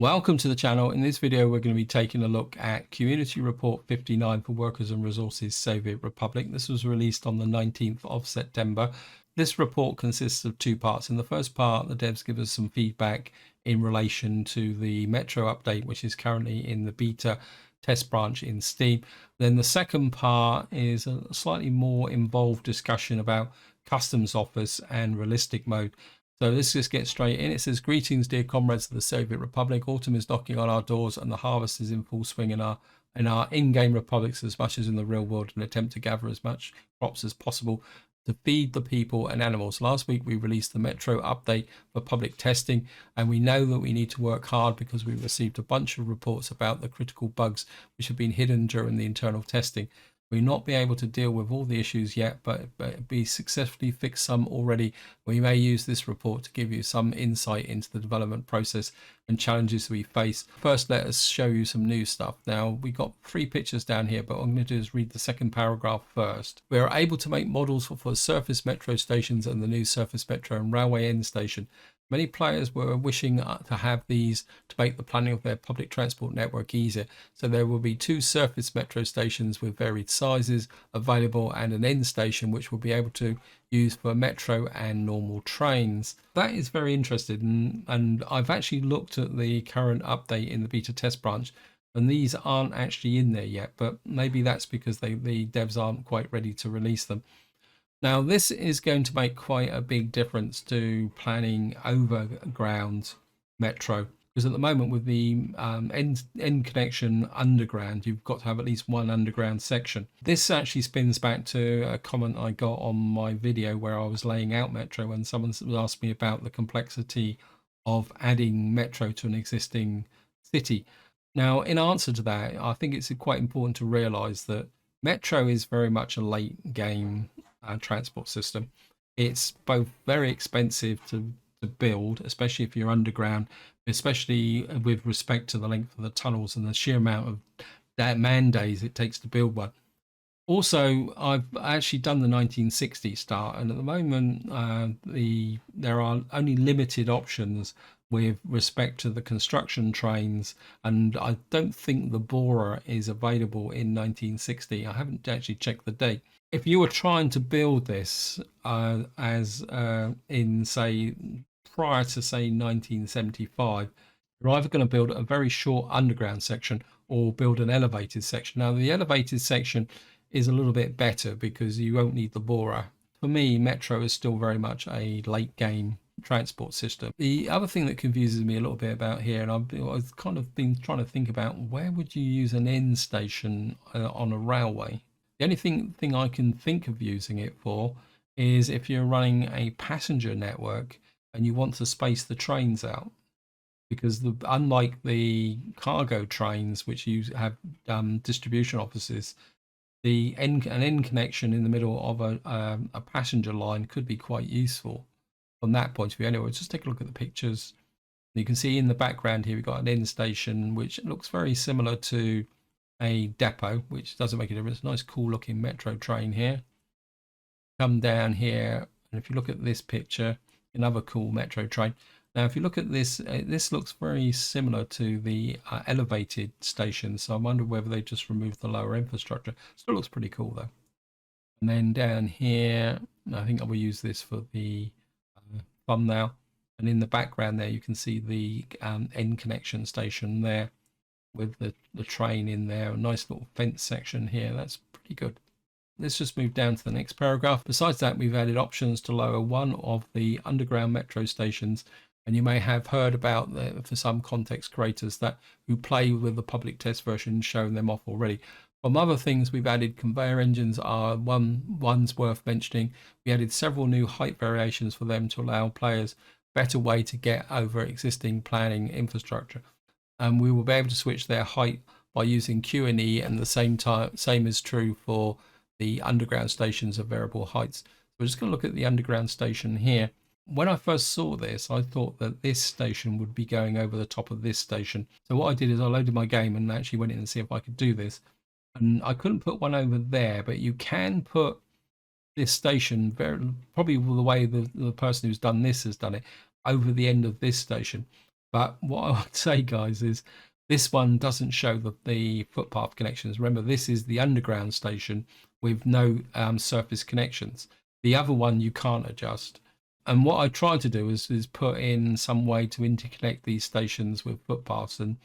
Welcome to the channel. In this video, we're going to be taking a look at Community Report 59 for Workers and Resources Soviet Republic. This was released on the 19th of September. This report consists of two parts. In the first part, the devs give us some feedback in relation to the Metro update, which is currently in the beta test branch in Steam. Then the second part is a slightly more involved discussion about customs offers and realistic mode. So let's just get straight in. It says, "Greetings, dear comrades of the Soviet Republic. Autumn is knocking on our doors and the harvest is in full swing in our in-game republics as much as in the real world, and attempt to gather as much crops as possible to feed the people and animals. Last week we released the Metro update for public testing, and we know that we need to work hard because we received a bunch of reports about the critical bugs which have been hidden during the internal testing. We not be able to deal with all the issues yet, but we successfully fixed some already. We may use this report to give you some insight into the development process and challenges we face. First, let us show you some new stuff. Now, we got three pictures down here, but what I'm going to do is read the second paragraph first. We are able to make models for surface metro stations and the new surface metro and railway end station. Many players were wishing to have these to make the planning of their public transport network easier. So there will be two surface metro stations with varied sizes available and an end station which will be able to use for metro and normal trains." That is very interesting, and I've actually looked at the current update in the beta test branch, and these aren't actually in there yet, but maybe that's because the devs aren't quite ready to release them. Now, this is going to make quite a big difference to planning overground metro, because at the moment with the end connection underground, you've got to have at least one underground section. This actually spins back to a comment I got on my video where I was laying out metro, and someone asked me about the complexity of adding metro to an existing city. Now, in answer to that, I think it's quite important to realize that metro is very much a late game transport system. It's both very expensive to build, especially if you're underground, especially with respect to the length of the tunnels and the sheer amount of man days it takes to build one. Also, I've actually done the 1960 start, and at the moment there are only limited options with respect to the construction trains, and I don't think the borer is available in 1960. I haven't actually checked the date. If you were trying to build this as in, say, prior to, say, 1975, you're either going to build a very short underground section or build an elevated section. Now, the elevated section is a little bit better because you won't need the borer. For me, metro is still very much a late game transport system. The other thing that confuses me a little bit about here, and I've kind of been trying to think about, where would you use an end station on a railway? The only thing I can think of using it for is if you're running a passenger network and you want to space the trains out, because unlike the cargo trains, which you have distribution offices, an end connection in the middle of a passenger line could be quite useful from that point of view. Anyway, just take a look at the pictures. You can see in the background here we've got an end station which looks very similar to a depot, which doesn't make a difference. Nice cool looking metro train here. Come down here, and if you look at this picture, another cool metro train. Now, if you look at this, this looks very similar to the elevated station, so I wonder whether they just removed the lower infrastructure. Still looks pretty cool though. And then down here, I think I will use this for the thumbnail. And in the background there, you can see the end connection station there with the train in there. A nice little fence section here. That's pretty good. Let's just move down to the next paragraph. Besides that, we've added options to lower one of the underground metro stations. And you may have heard about, for some context creators who play with the public test version, showing them off already. From other things we've added, conveyor engines are one's worth mentioning. We added several new height variations for them to allow players better way to get over existing planning infrastructure. And we will be able to switch their height by using Q and E, and the same is true for the underground stations of variable heights. So we're just going to look at the underground station here. When I first saw this, I thought that this station would be going over the top of this station. So what I did is I loaded my game and actually went in and see if I could do this. And I couldn't put one over there, but you can put this station, probably the way the person who's done this has done it, over the end of this station. But what I would say, guys, is this one doesn't show the footpath connections. Remember, this is the underground station with no surface connections. The other one you can't adjust. And what I tried to do is put in some way to interconnect these stations with footpaths. And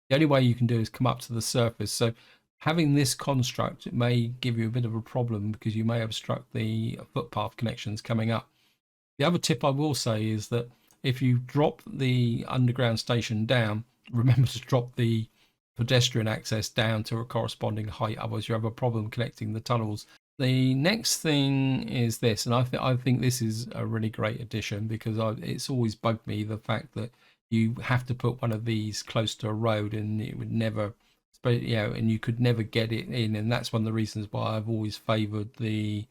the only way you can do is come up to the surface. So having this construct, it may give you a bit of a problem because you may obstruct the footpath connections coming up. The other tip I will say is that if you drop the underground station down, remember to drop the pedestrian access down to a corresponding height, otherwise you have a problem connecting the tunnels. The next thing is this, and I think this is a really great addition because it's always bugged me the fact that you have to put one of these close to a road and it would never, and you could never get it in, and that's one of the reasons why I've always favoured the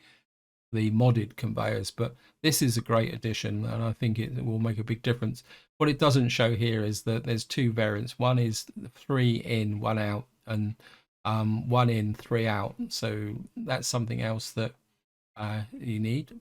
modded conveyors. But this is a great addition and I think it will make a big difference. What it doesn't show here is that there's two variants. One is 3 in 1 out, and 1 in 3 out, so that's something else that you need.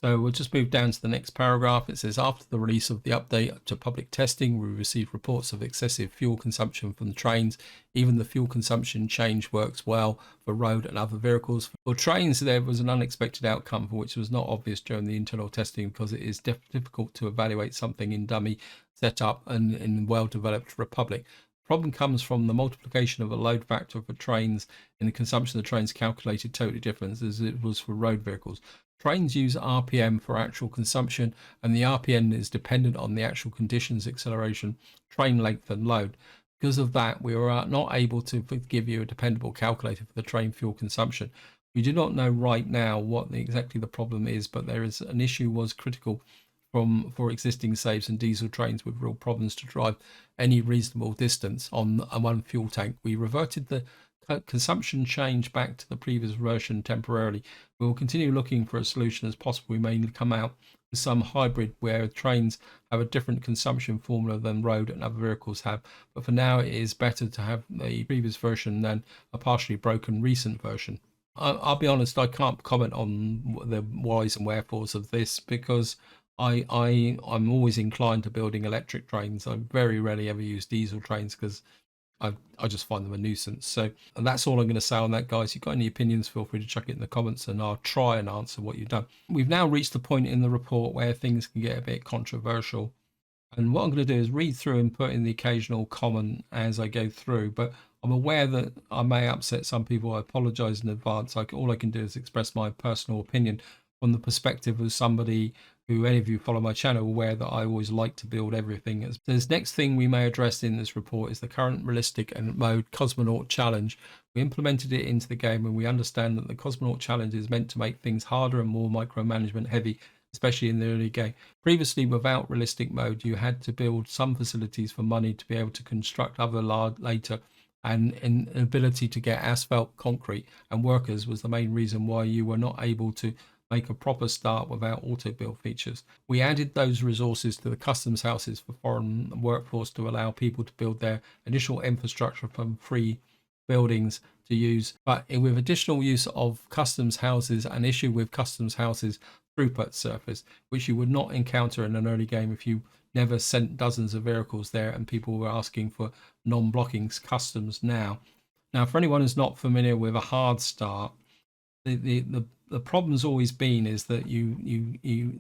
So we'll just move down to the next paragraph. It says, after the release of the update to public testing, we received reports of excessive fuel consumption from the trains. Even the fuel consumption change works well for road and other vehicles. For trains, there was an unexpected outcome for which was not obvious during the internal testing because it is difficult to evaluate something in dummy setup and in well-developed Republic. The problem comes from the multiplication of a load factor for trains in the consumption of the trains calculated totally different as it was for road vehicles. Trains use RPM for actual consumption, and the RPM is dependent on the actual conditions, acceleration, train length, and load. Because of that, we are not able to give you a dependable calculator for the train fuel consumption. We do not know right now what exactly the problem is, but there is an issue was critical for existing saves and diesel trains with real problems to drive any reasonable distance on one fuel tank. We reverted the consumption change back to the previous version temporarily. We will continue looking for a solution as possible. We may come out with some hybrid where trains have a different consumption formula than road and other vehicles have, but for now it is better to have the previous version than a partially broken recent version. I'll be honest, I can't comment on the whys and wherefores of this because I'm always inclined to building electric trains. I very rarely ever use diesel trains because I just find them a nuisance. So and that's all I'm going to say on that, guys. If you've got any opinions, feel free to chuck it in the comments and I'll try and answer what you've done. We've now reached the point in the report where things can get a bit controversial. And what I'm going to do is read through and put in the occasional comment as I go through. But I'm aware that I may upset some people. I apologize in advance. All I can do is express my personal opinion from the perspective of somebody who, any of you follow my channel, aware that I always like to build everything. The next thing we may address in this report is the current realistic and mode Cosmonaut challenge. We implemented it into the game and we understand that the Cosmonaut challenge is meant to make things harder and more micromanagement heavy, especially in the early game. Previously, without realistic mode, you had to build some facilities for money to be able to construct other later, and an ability to get asphalt, concrete, and workers was the main reason why you were not able to make a proper start without auto build features. We added those resources to the customs houses for foreign workforce to allow people to build their initial infrastructure from free buildings to use, but with additional use of customs houses, an issue with customs houses throughput surface, which you would not encounter in an early game if you never sent dozens of vehicles there and people were asking for non-blocking customs now. Now, for anyone who's not familiar with a hard start, the problem's always been is that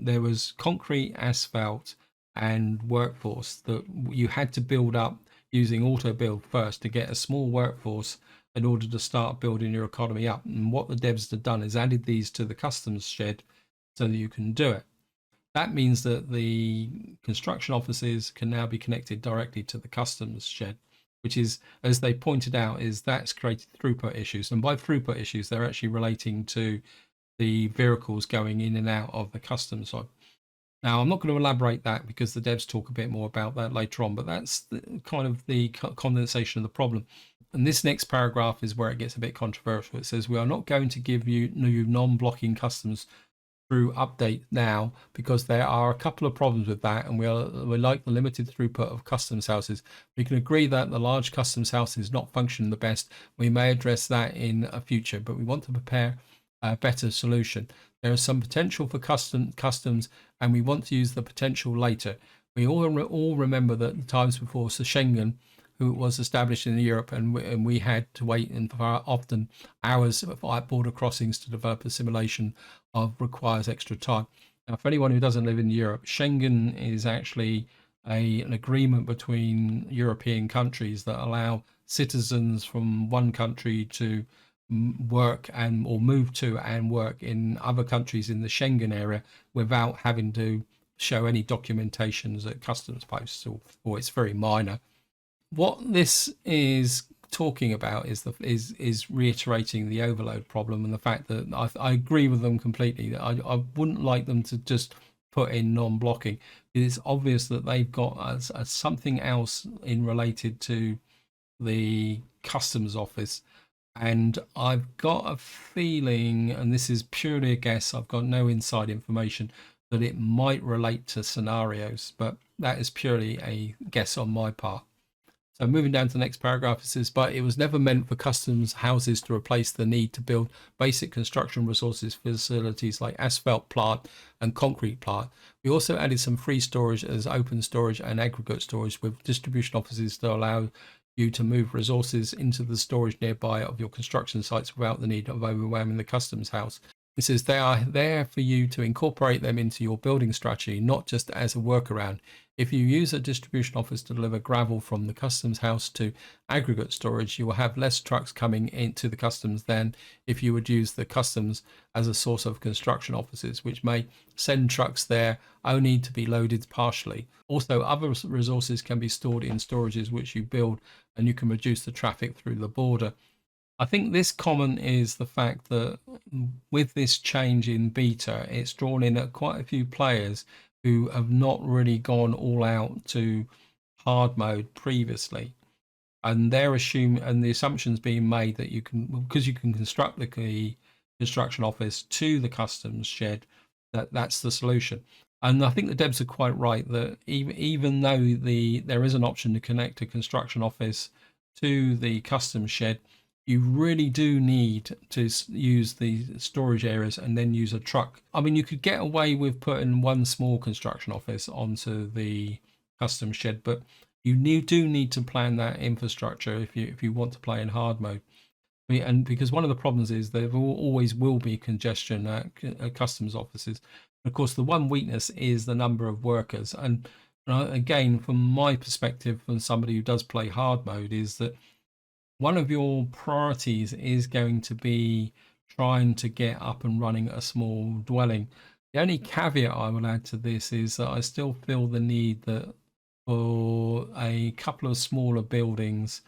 there was concrete, asphalt, and workforce that you had to build up using auto build first to get a small workforce in order to start building your economy up. And what the devs have done is added these to the customs shed so that you can do it. That means that the construction offices can now be connected directly to the customs shed, which is, as they pointed out, is that's created throughput issues. And by throughput issues, they're actually relating to the vehicles going in and out of the customs side. Now, I'm not going to elaborate that because the devs talk a bit more about that later on, but that's kind of the condensation of the problem. And this next paragraph is where it gets a bit controversial. It says, we are not going to give you new non-blocking customs through update now because there are a couple of problems with that, and we like the limited throughput of customs houses. We can agree that the large customs house is not functioning the best. We may address that in a future, but we want to prepare a better solution. There is some potential for customs and we want to use the potential later. We all remember that the times before Schengen, who was established in Europe, and we had to wait and for often hours at border crossings to develop a simulation of requires extra time. Now, for anyone who doesn't live in Europe, Schengen is actually an agreement between European countries that allow citizens from one country to work and or move to and work in other countries in the Schengen area without having to show any documentations at customs posts, or it's very minor. What this is talking about is is reiterating the overload problem and the fact that I agree with them completely. That I wouldn't like them to just put in non-blocking. It's obvious that they've got something else in related to the customs office, and I've got a feeling, and this is purely a guess, I've got no inside information, that it might relate to scenarios, but that is purely a guess on my part. So moving down to the next paragraph, it says, but it was never meant for customs houses to replace the need to build basic construction resources facilities like asphalt plant and concrete plant. We also added some free storage as open storage and aggregate storage with distribution offices to allow you to move resources into the storage nearby of your construction sites without the need of overwhelming the customs house. It says they are there for you to incorporate them into your building strategy, not just as a workaround. If you use a distribution office to deliver gravel from the customs house to aggregate storage, you will have less trucks coming into the customs than if you would use the customs as a source of construction offices, which may send trucks there only to be loaded partially. Also, other resources can be stored in storages which you build, and you can reduce the traffic through the border. I think this comment is the fact that with this change in beta, it's drawn in at quite a few players who have not really gone all out to hard mode previously. And they're assuming, and the assumption's being made that you can, because you can construct the construction office to the customs shed, that's the solution. And I think the devs are quite right that even though there is an option to connect a construction office to the customs shed, you really do need to use the storage areas and then use a truck. I mean, you could get away with putting one small construction office onto the customs shed, but you do need to plan that infrastructure if you want to play in hard mode. And because one of the problems is there always will be congestion at customs offices. Of course, the one weakness is the number of workers. And again, from my perspective, from somebody who does play hard mode, is that one of your priorities is going to be trying to get up and running a small dwelling. The only caveat I will add to this is that I still feel the need that for a couple of smaller buildings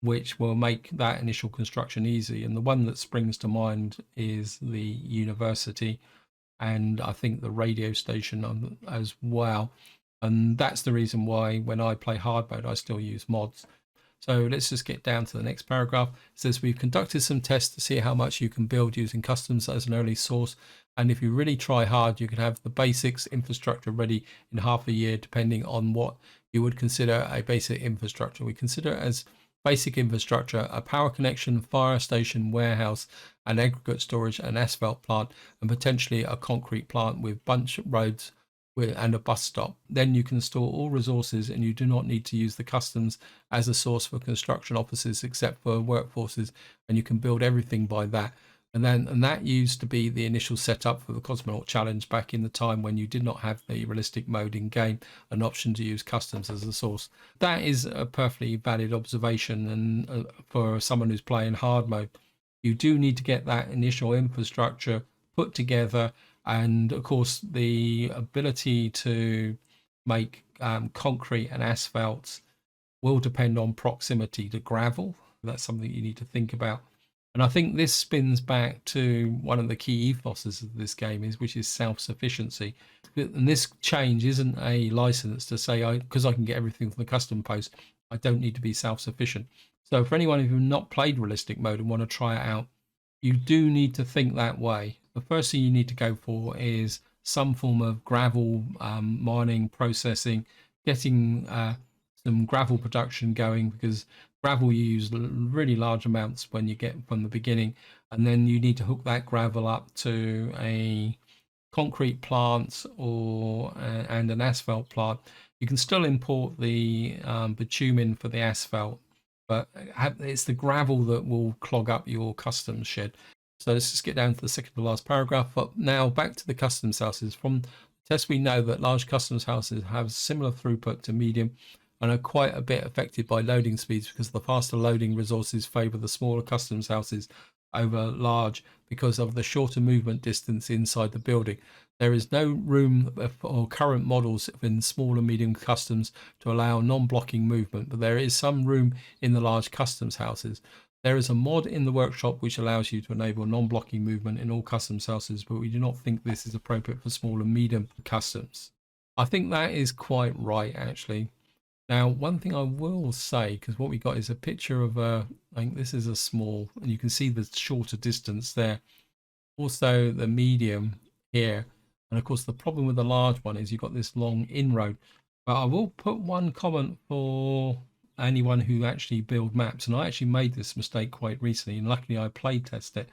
which will make that initial construction easy. And the one that springs to mind is the university, and I think the radio station as well. And that's the reason why when I play hard mode, I still use mods. So let's just get down to the next paragraph. It says we've conducted some tests to see how much you can build using customs as an early source. And if you really try hard, you can have the basics infrastructure ready in half a year, depending on what you would consider a basic infrastructure. We consider as basic infrastructure a power connection, fire station, warehouse, an aggregate storage, an asphalt plant, and potentially a concrete plant with bunch roads and a bus stop. Then you can store all resources and you do not need to use the customs as a source for construction offices except for workforces, and you can build everything by that. And that used to be the initial setup for the Cosmonaut challenge back in the time when you did not have the realistic mode in game, an option to use customs as a source. That is a perfectly valid observation, and for someone who's playing hard mode, you do need to get that initial infrastructure put together. And of course, the ability to make concrete and asphalt will depend on proximity to gravel. That's something you need to think about. And I think this spins back to one of the key ethoses of this game, which is self-sufficiency. And this change isn't a license to say, because I can get everything from the custom post, I don't need to be self-sufficient. So for anyone who's not played realistic mode and want to try it out, you do need to think that way. The first thing you need to go for is some form of gravel mining, processing, getting some gravel production going, because gravel you use really large amounts when you get from the beginning, and then you need to hook that gravel up to a concrete plants or and an asphalt plant, you can still import the bitumen for the asphalt, but it's the gravel that will clog up your customs shed. So let's just get down to the second to last paragraph. But now back to the customs houses. From tests, we know that large customs houses have similar throughput to medium and are quite a bit affected by loading speeds, because the faster loading resources favour the smaller customs houses over large because of the shorter movement distance inside the building. There is no room for current models in small and medium customs to allow non-blocking movement, but there is some room in the large customs houses. There is a mod in the workshop which allows you to enable non-blocking movement in all customs houses, but we do not think this is appropriate for small and medium customs. I think that is quite right, actually. Now, one thing I will say, because what we got is a picture of I think this is a small, and you can see the shorter distance there. Also the medium here. And of course, the problem with the large one is you've got this long inroad. But I will put one comment for anyone who actually build maps. And I actually made this mistake quite recently, and luckily I play test it.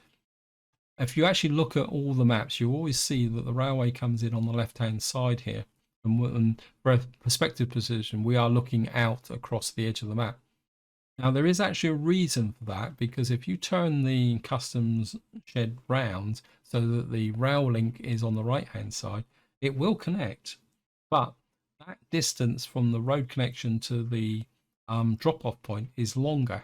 If you actually look at all the maps, you always see that the railway comes in on the left-hand side here. And for a perspective position, we are looking out across the edge of the map. Now, there is actually a reason for that, because if you turn the customs shed round so that the rail link is on the right-hand side, it will connect. But that distance from the road connection to the drop-off point is longer.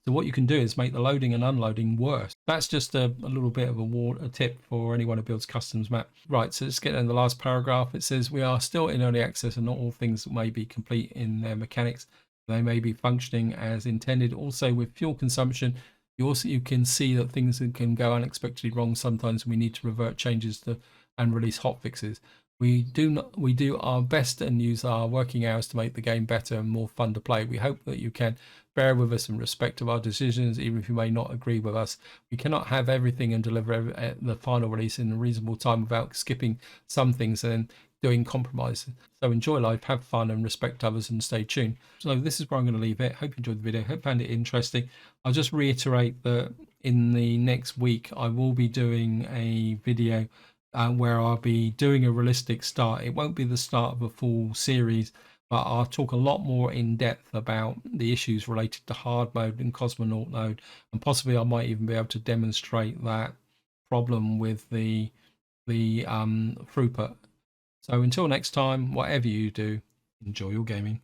So what you can do is make the loading and unloading worse. That's just a little bit of a tip for anyone who builds customs map. Right, so let's get in the last paragraph. It says, we are still in early access and not all things may be complete in their mechanics. They may be functioning as intended. Also, with fuel consumption, you can see that things can go unexpectedly wrong. Sometimes we need to revert changes to and release hotfixes. We do our best and use our working hours to make the game better and more fun to play. We hope that you can bear with us in respect of our decisions, even if you may not agree with us. We cannot have everything and deliver the final release in a reasonable time without skipping some things and doing compromises. So enjoy life, have fun, and respect others, and stay tuned. So this is where I'm going to leave it. Hope you enjoyed the video. Hope you found it interesting. I'll just reiterate that in the next week I will be doing a video where I'll be doing a realistic start. It won't be the start of a full series, but I'll talk a lot more in depth about the issues related to hard mode and Cosmonaut mode, and possibly I might even be able to demonstrate that problem with the throughput. So until next time, whatever you do, enjoy your gaming.